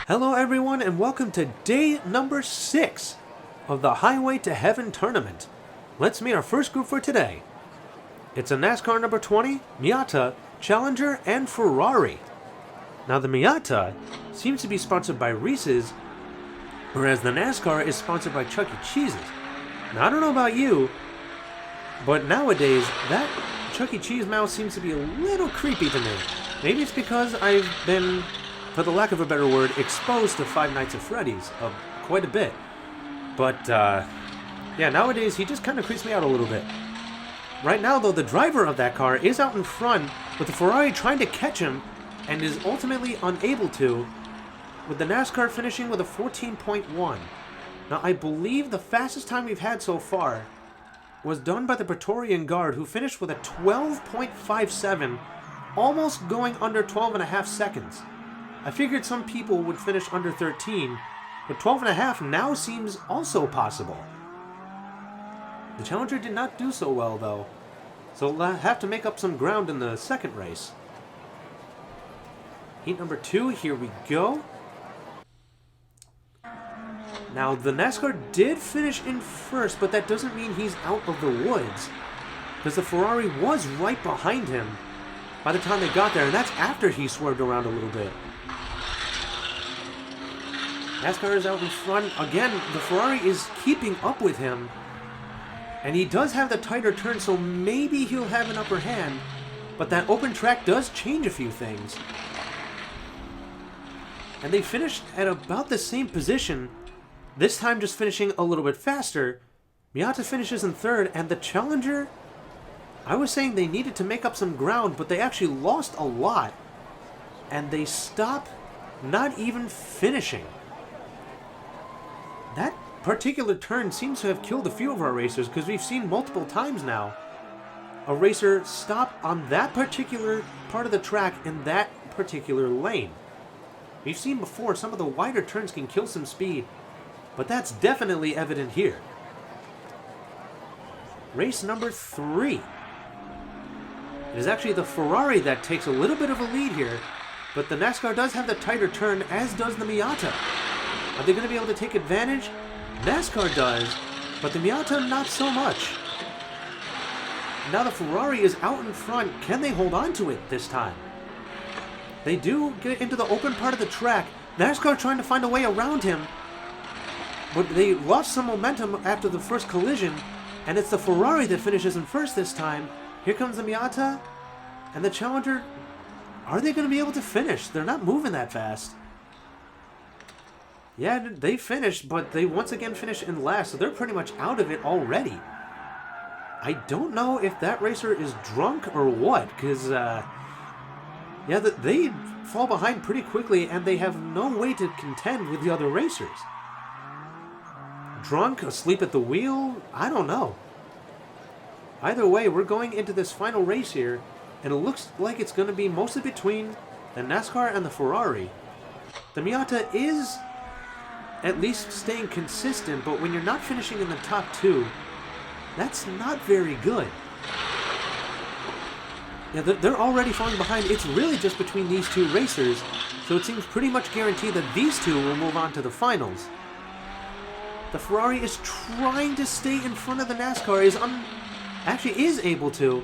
Hello everyone and welcome to day number 6 of the Highway to Heaven tournament. Let's meet our first group for today. It's a NASCAR number 20, Miata, Challenger, and Ferrari. Now the Miata seems to be sponsored by Reese's, whereas the NASCAR is sponsored by Chuck E. Cheese's. Now I don't know about you, but nowadays that Chuck E. Cheese mouse seems to be a little creepy to me. Maybe it's because I've been, for the lack of a better word, exposed to Five Nights at Freddy's quite a bit. But, yeah, nowadays he just kind of creeps me out a little bit. Right now, though, the driver of that car is out in front with the Ferrari trying to catch him and is ultimately unable to, with the NASCAR finishing with a 14.1. Now, I believe the fastest time we've had so far was done by the Praetorian Guard, who finished with a 12.57, almost going under 12.5 seconds. I figured some people would finish under 13, but 12.5 now seems also possible. The Challenger did not do so well, though, so we'll have to make up some ground in the second race. Heat number 2, here we go. Now, the NASCAR did finish in first, but that doesn't mean he's out of the woods, because the Ferrari was right behind him by the time they got there, and that's after he swerved around a little bit. NASCAR is out in front. Again, the Ferrari is keeping up with him, and he does have the tighter turn, so maybe he'll have an upper hand, but that open track does change a few things. And they finished at about the same position, this time just finishing a little bit faster. Miata finishes in third, and the Challenger, I was saying they needed to make up some ground, but they actually lost a lot, and they stop not even finishing. That particular turn seems to have killed a few of our racers, because we've seen multiple times now a racer stop on that particular part of the track in that particular lane. We've seen before some of the wider turns can kill some speed, but that's definitely evident here. Race number 3. It is actually the Ferrari that takes a little bit of a lead here, but the NASCAR does have the tighter turn, as does the Miata. Are they going to be able to take advantage? NASCAR does, but the Miata not so much. Now the Ferrari is out in front. Can they hold on to it this time? They do get into the open part of the track. NASCAR trying to find a way around him, but they lost some momentum after the first collision, and it's the Ferrari that finishes in first this time. Here comes the Miata, and the Challenger. Are they going to be able to finish? They're not moving that fast. Yeah, they finished, but they once again finished in last, so they're pretty much out of it already. I don't know if that racer is drunk or what, because, yeah, they fall behind pretty quickly, and they have no way to contend with the other racers. Drunk, asleep at the wheel, I don't know. Either way, we're going into this final race here, and it looks like it's going to be mostly between the NASCAR and the Ferrari. The Miata is at least staying consistent, but when you're not finishing in the top 2, that's not very good. Yeah, they're already falling behind. It's really just between these two racers, so it seems pretty much guaranteed that these two will move on to the finals. The Ferrari is trying to stay in front of the NASCAR, actually is able to,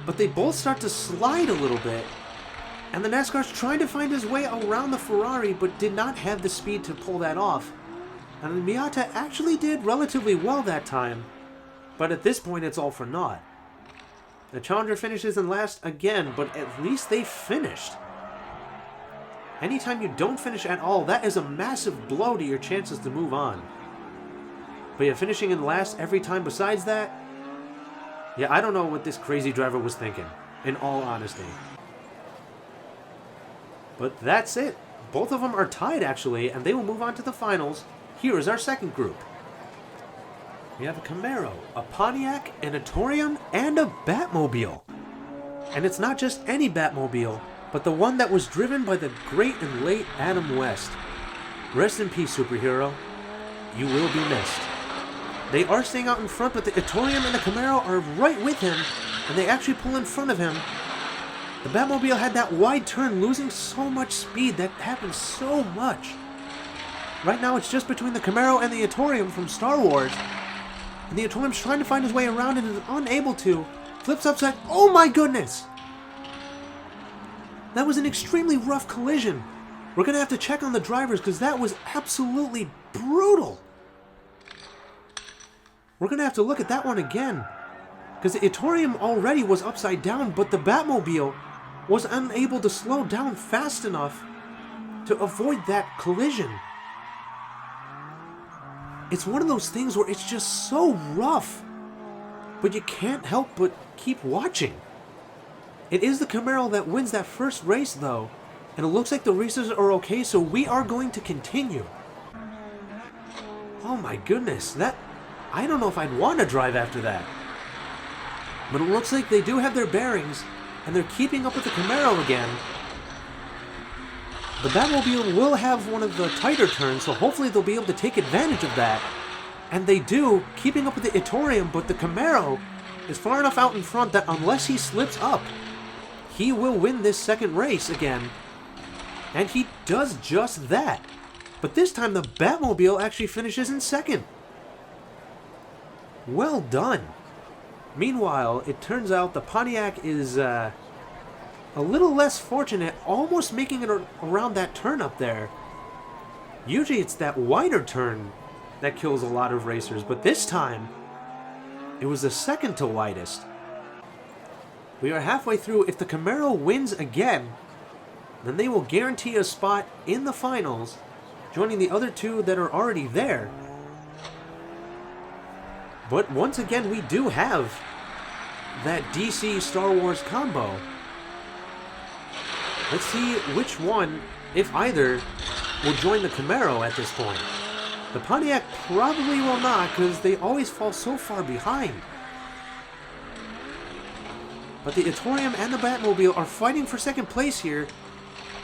but they both start to slide a little bit, and the NASCAR's trying to find his way around the Ferrari, but did not have the speed to pull that off. And the Miata actually did relatively well that time, but at this point it's all for naught. The Challenger finishes in last again, but at least they finished. Anytime you don't finish at all, that is a massive blow to your chances to move on. But yeah, finishing in last every time besides that, yeah, I don't know what this crazy driver was thinking, in all honesty. But that's it. Both of them are tied, actually, and they will move on to the finals. Here is our second group. We have a Camaro, a Pontiac, an Atorium, and a Batmobile. And it's not just any Batmobile, but the one that was driven by the great and late Adam West. Rest in peace, superhero. You will be missed. They are staying out in front, but the Atorium and the Camaro are right with him, and they actually pull in front of him. The Batmobile had that wide turn, losing so much speed. That happens so much. Right now it's just between the Camaro and the Etorium from Star Wars. And the Etorium's trying to find his way around and is unable to. Flips upside. Oh my goodness! That was an extremely rough collision. We're going to have to check on the drivers because that was absolutely brutal. We're going to have to look at that one again. Because the Etorium already was upside down, but the Batmobile was unable to slow down fast enough to avoid that collision. It's one of those things where it's just so rough, but you can't help but keep watching. It is the Camaro that wins that first race, though, and it looks like the racers are okay, so we are going to continue. Oh my goodness, I don't know if I'd want to drive after that. But it looks like they do have their bearings, and they're keeping up with the Camaro again. The Batmobile will have one of the tighter turns, so hopefully they'll be able to take advantage of that. And they do, keeping up with the Etorium, but the Camaro is far enough out in front that unless he slips up, he will win this second race again. And he does just that. But this time the Batmobile actually finishes in second. Well done. Meanwhile, it turns out the Pontiac is a little less fortunate, almost making it around that turn up there. Usually it's that wider turn that kills a lot of racers, but this time it was the second to widest. We are halfway through. If the Camaro wins again, then they will guarantee a spot in the finals, joining the other two that are already there. But once again, we do have that DC Star Wars combo. Let's see which one, if either, will join the Camaro at this point. The Pontiac probably will not, because they always fall so far behind. But the Etorium and the Batmobile are fighting for second place here,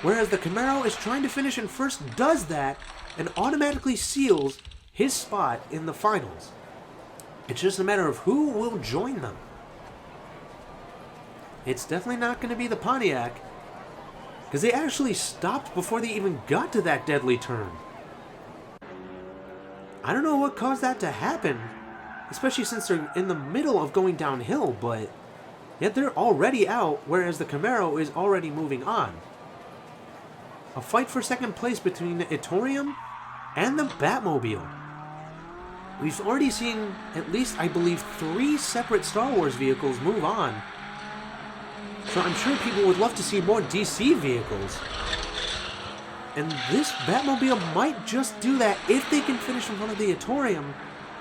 whereas the Camaro is trying to finish in first, does that, and automatically seals his spot in the finals. It's just a matter of who will join them. It's definitely not going to be the Pontiac, because they actually stopped before they even got to that deadly turn. I don't know what caused that to happen, especially since they're in the middle of going downhill, but yet they're already out, whereas the Camaro is already moving on. A fight for second place between the Etorium and the Batmobile. We've already seen at least, I believe, 3 separate Star Wars vehicles move on. So I'm sure people would love to see more DC vehicles. And this Batmobile might just do that if they can finish in front of the Etorium.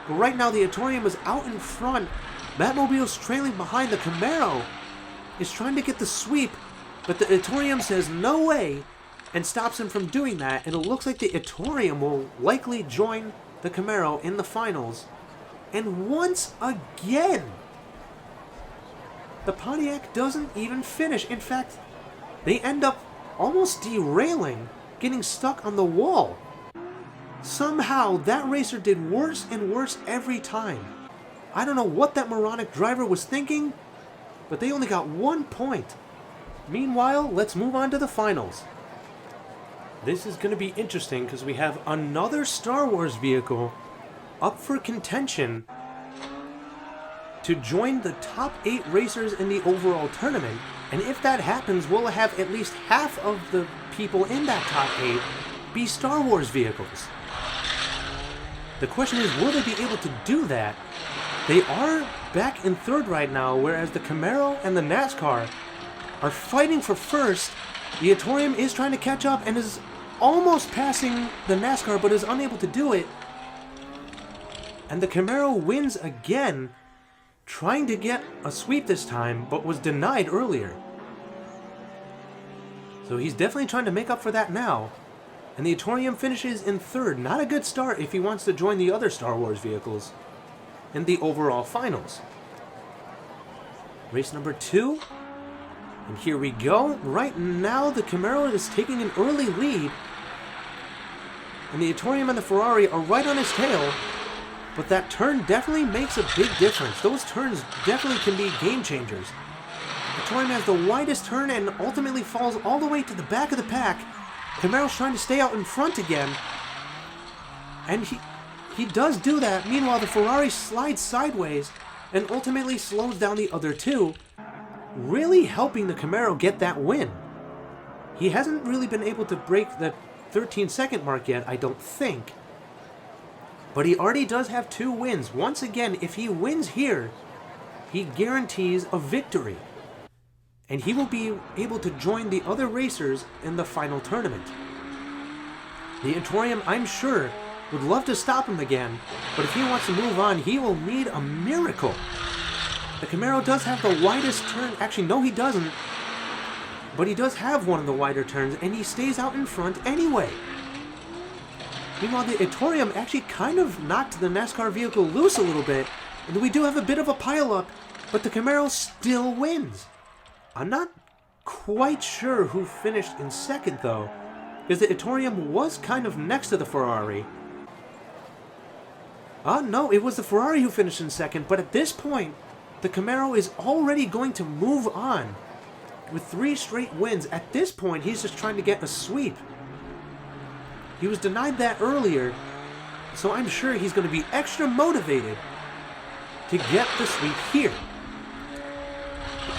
But right now the Etorium is out in front. Batmobile's trailing behind. The Camaro is trying to get the sweep, but the Etorium says no way and stops him from doing that. And it looks like the Etorium will likely join the Camaro in the finals. And once again, the Pontiac doesn't even finish. In fact, they end up almost derailing, getting stuck on the wall. Somehow, that racer did worse and worse every time. I don't know what that moronic driver was thinking, but they only got 1 point. Meanwhile, let's move on to the finals. This is going to be interesting because we have another Star Wars vehicle up for contention to join the top 8 racers in the overall tournament. And if that happens, we'll have at least half of the people in that top 8 be Star Wars vehicles. The question is, will they be able to do that? They are back in third right now, whereas the Camaro and the NASCAR are fighting for first. The Etorium is trying to catch up and is almost passing the NASCAR, but is unable to do it. And the Camaro wins again, trying to get a sweep this time, but was denied earlier. So he's definitely trying to make up for that now. And the Etorium finishes in third. Not a good start if he wants to join the other Star Wars vehicles in the overall finals. Race number 2. And here we go. Right now, the Camaro is taking an early lead. And the Etorium and the Ferrari are right on his tail. But that turn definitely makes a big difference. Those turns definitely can be game changers. Etorium has the widest turn and ultimately falls all the way to the back of the pack. Camaro's trying to stay out in front again. And he does do that. Meanwhile, the Ferrari slides sideways and ultimately slows down the other two, really helping the Camaro get that win. He hasn't really been able to break the 13-second mark yet, I don't think. But he already does have 2 wins. Once again, if he wins here, he guarantees a victory. And he will be able to join the other racers in the final tournament. The Etorium, I'm sure, would love to stop him again, but if he wants to move on, he will need a miracle. The Camaro does have the widest turn. Actually, no, he doesn't. But he does have one of the wider turns, and he stays out in front anyway. Meanwhile, the Etorium actually kind of knocked the NASCAR vehicle loose a little bit, and we do have a bit of a pileup, but the Camaro still wins. I'm not quite sure who finished in second, though, because the Etorium was kind of next to the Ferrari. No, it was the Ferrari who finished in second, but at this point, the Camaro is already going to move on. With 3 straight wins, at this point, he's just trying to get a sweep. He was denied that earlier, so I'm sure he's going to be extra motivated to get the sweep here.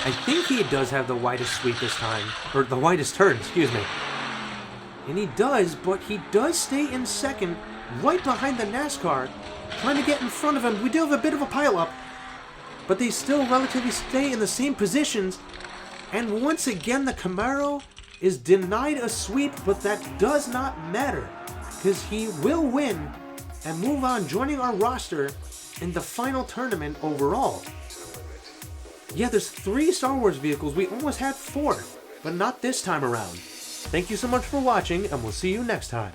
I think he does have the widest sweep this time, or the widest turn, excuse me. And he does, but he does stay in second, right behind the NASCAR, trying to get in front of him. We do have a bit of a pileup, but they still relatively stay in the same positions. And once again, the Camaro is denied a sweep, but that does not matter, because he will win and move on, joining our roster in the final tournament overall. Yeah, there's 3 Star Wars vehicles. We almost had 4, but not this time around. Thank you so much for watching, and we'll see you next time.